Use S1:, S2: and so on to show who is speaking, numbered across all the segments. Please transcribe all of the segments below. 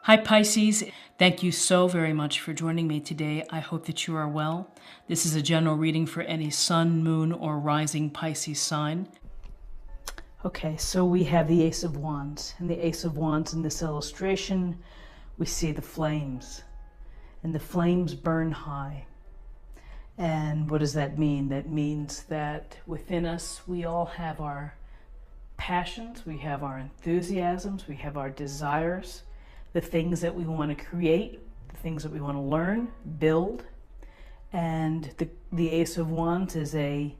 S1: Hi Pisces, thank you so very much for joining me today. I hope that you are well. This is a general reading for any sun, moon, or rising Pisces sign. Okay, so we have the Ace of Wands. And the Ace of Wands in this illustration, we see the flames. And the flames burn high. And what does that mean? That means that within us, we all have our passions, we have our enthusiasms, we have our desires, the things that we want to create, the things that we want to learn, build. And the Ace of Wands is a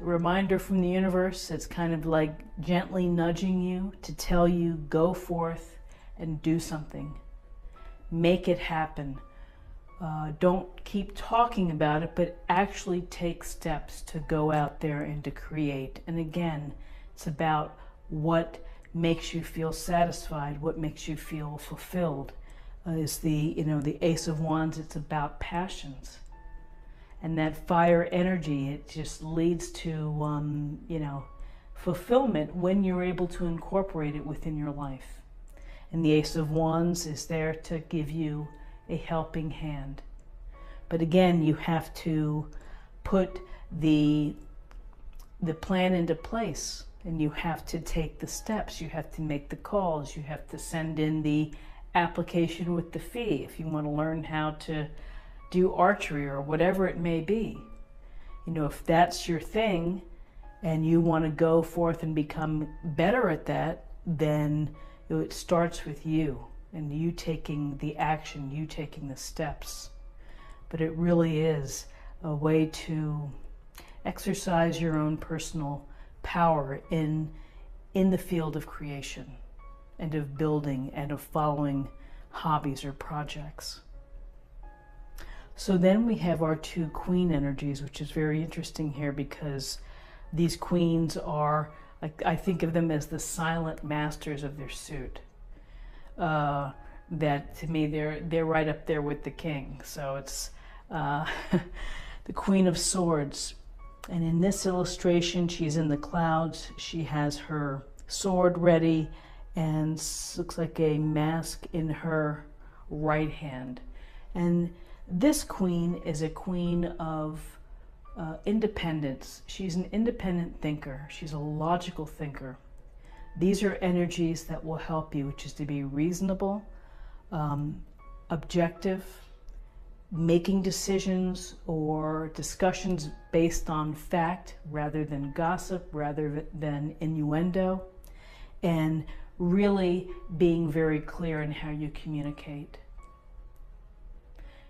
S1: reminder from the universe. It's kind of like gently nudging you to tell you, go forth and do something. Make it happen. Don't keep talking about it, but actually take steps to go out there and to create. And again, it's about what makes you feel satisfied, what makes you feel fulfilled. Is the Ace of Wands. It's about passions, and that fire energy. It just leads to fulfillment when you're able to incorporate it within your life. And the Ace of Wands is there to give you a helping hand. But again, you have to put the plan into place. And you have to take the steps, you have to make the calls, you have to send in the application with the fee if you want to learn how to do archery or whatever it may be. If that's your thing and you want to go forth and become better at that, then it starts with you and you taking the action, you taking the steps. But it really is a way to exercise your own personal power in the field of creation and of building and of following hobbies or projects. So then we have our two queen energies, which is very interesting here because these queens are, I think of them as the silent masters of their suit. That to me, they're right up there with the king. So it's the Queen of Swords. And in this illustration, she's in the clouds. She has her sword ready and looks like a mask in her right hand. And this queen is a queen of independence. She's an independent thinker. She's a logical thinker. These are energies that will help you, which is to be reasonable, objective, making decisions or discussions based on fact rather than gossip, rather than innuendo, and really being very clear in how you communicate.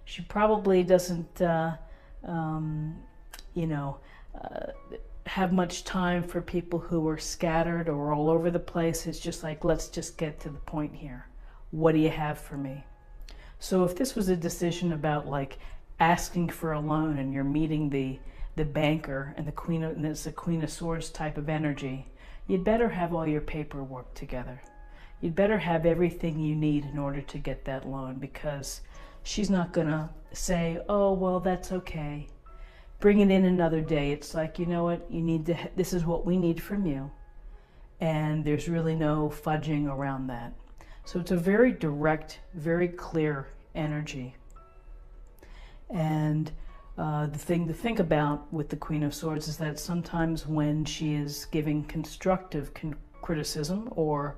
S1: She probably doesn't, have much time for people who are scattered or all over the place. It's just like, let's just get to the point here. What do you have for me? So if this was a decision about like asking for a loan and you're meeting the banker and it's a Queen of Swords type of energy, you'd better have all your paperwork together. You'd better have everything you need in order to get that loan, because she's not gonna say, oh, well, that's okay. Bring it in another day. It's like, you know what, this is what we need from you. And there's really no fudging around that. So it's a very direct, very clear energy. And the thing to think about with the Queen of Swords is that sometimes when she is giving constructive criticism or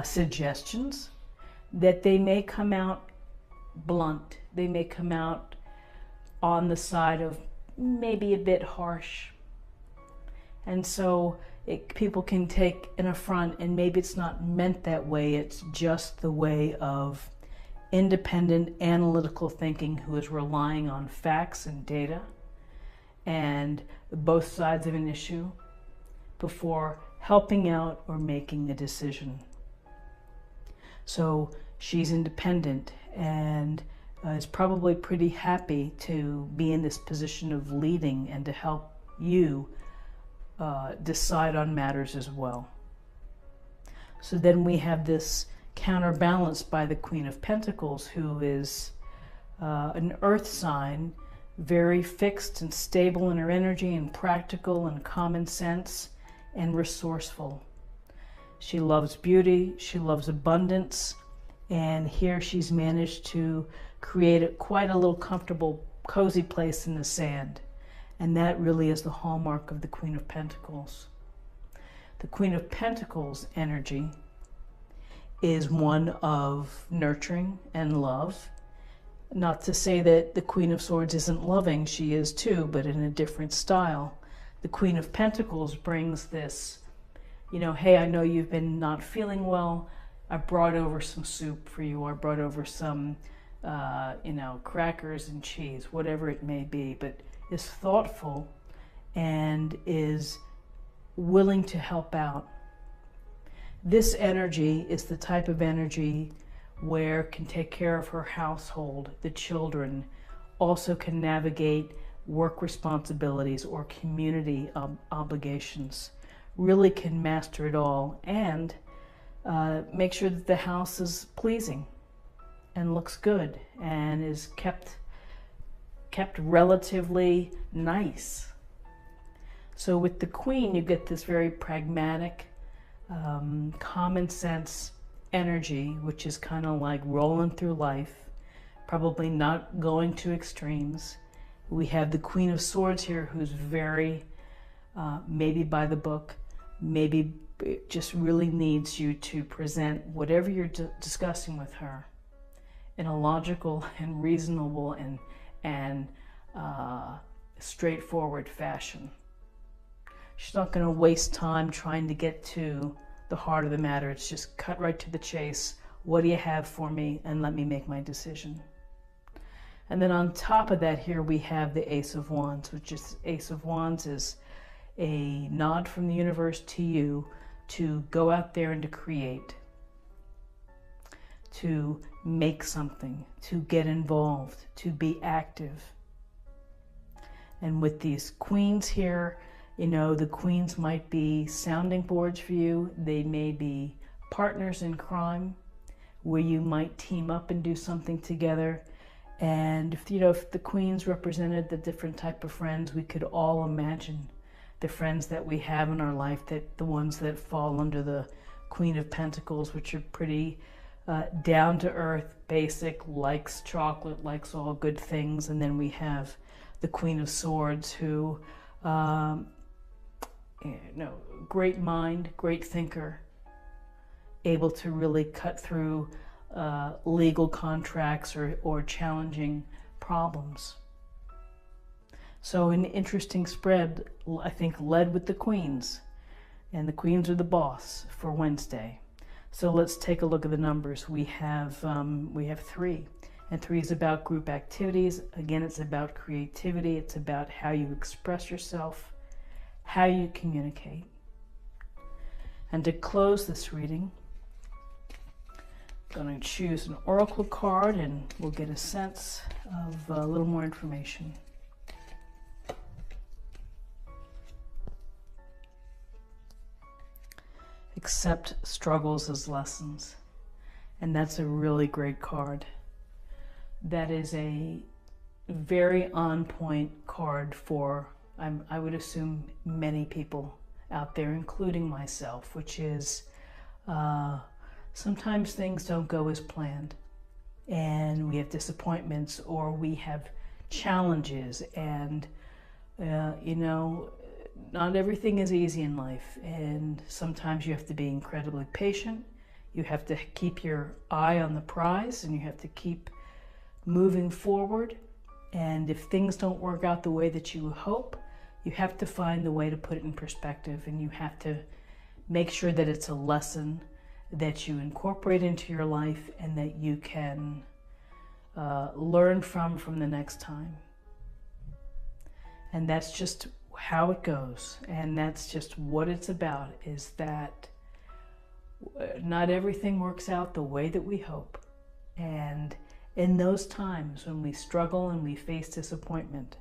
S1: suggestions, that they may come out blunt. They may come out on the side of maybe a bit harsh. And so people can take an affront, and maybe it's not meant that way. It's just the way of independent analytical thinking who is relying on facts and data and both sides of an issue before helping out or making a decision. So she's independent and is probably pretty happy to be in this position of leading and to help you decide on matters as well. So then we have this counterbalanced by the Queen of Pentacles, who is an earth sign, very fixed and stable in her energy and practical and common sense and resourceful. She loves beauty, she loves abundance, and here she's managed to create quite a little comfortable, cozy place in the sand. And that really is the hallmark of the Queen of Pentacles. The Queen of Pentacles energy is one of nurturing and love. Not to say that the Queen of Swords isn't loving, she is too, but in a different style. The Queen of Pentacles brings this, you know, hey, I know you've been not feeling well. I brought over some soup for you. I brought over some, you know, crackers and cheese, whatever it may be, but is thoughtful and is willing to help out. This energy is the type of energy where can take care of her household, the children, also can navigate work responsibilities or community obligations, really can master it all, and make sure that the house is pleasing and looks good and is kept relatively nice. So with the Queen, you get this very pragmatic, common sense energy, which is kind of like rolling through life, probably not going to extremes. We have the Queen of Swords here, who's very, maybe by the book, maybe it just really needs you to present whatever you're discussing with her in a logical and reasonable and straightforward fashion. She's not going to waste time trying to get to the heart of the matter. It's just cut right to the chase. What do you have for me? And let me make my decision. And then on top of that, here we have the Ace of Wands, which is Ace of Wands is a nod from the universe to you to go out there and to create, to make something, to get involved, to be active. And with these queens here, you know, the queens might be sounding boards for you. They may be partners in crime where you might team up and do something together. And if, you know, if the queens represented the different type of friends, we could all imagine the friends that we have in our life, that the ones that fall under the Queen of Pentacles, which are pretty down to earth, basic, likes chocolate, likes all good things. And then we have the Queen of Swords, who you know, great mind, great thinker, able to really cut through legal contracts or challenging problems. So an interesting spread, I think, led with the queens, and the queens are the boss for Wednesday. So let's take a look at the numbers. We have 3, and 3 is about group activities. Again, it's about creativity. It's about how you express yourself, how you communicate. And to close this reading, I'm going to choose an oracle card and we'll get a sense of a little more information. Accept struggles as lessons. And that's a really great card. That is a very on-point card for, I would assume, many people out there, including myself, which is sometimes things don't go as planned, and we have disappointments, or we have challenges, and you know, not everything is easy in life, and sometimes you have to be incredibly patient. You have to keep your eye on the prize, and you have to keep moving forward. And if things don't work out the way that you hope, you have to find the way to put it in perspective, and you have to make sure that it's a lesson that you incorporate into your life and that you can learn from the next time. And that's just how it goes, and that's just what it's about, is that not everything works out the way that we hope. And in those times when we struggle and we face disappointment,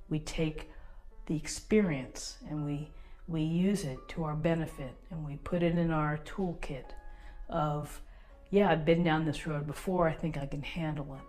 S1: we take the experience and we use it to our benefit, and we put it in our toolkit of, yeah, I've been down this road before, I think I can handle it.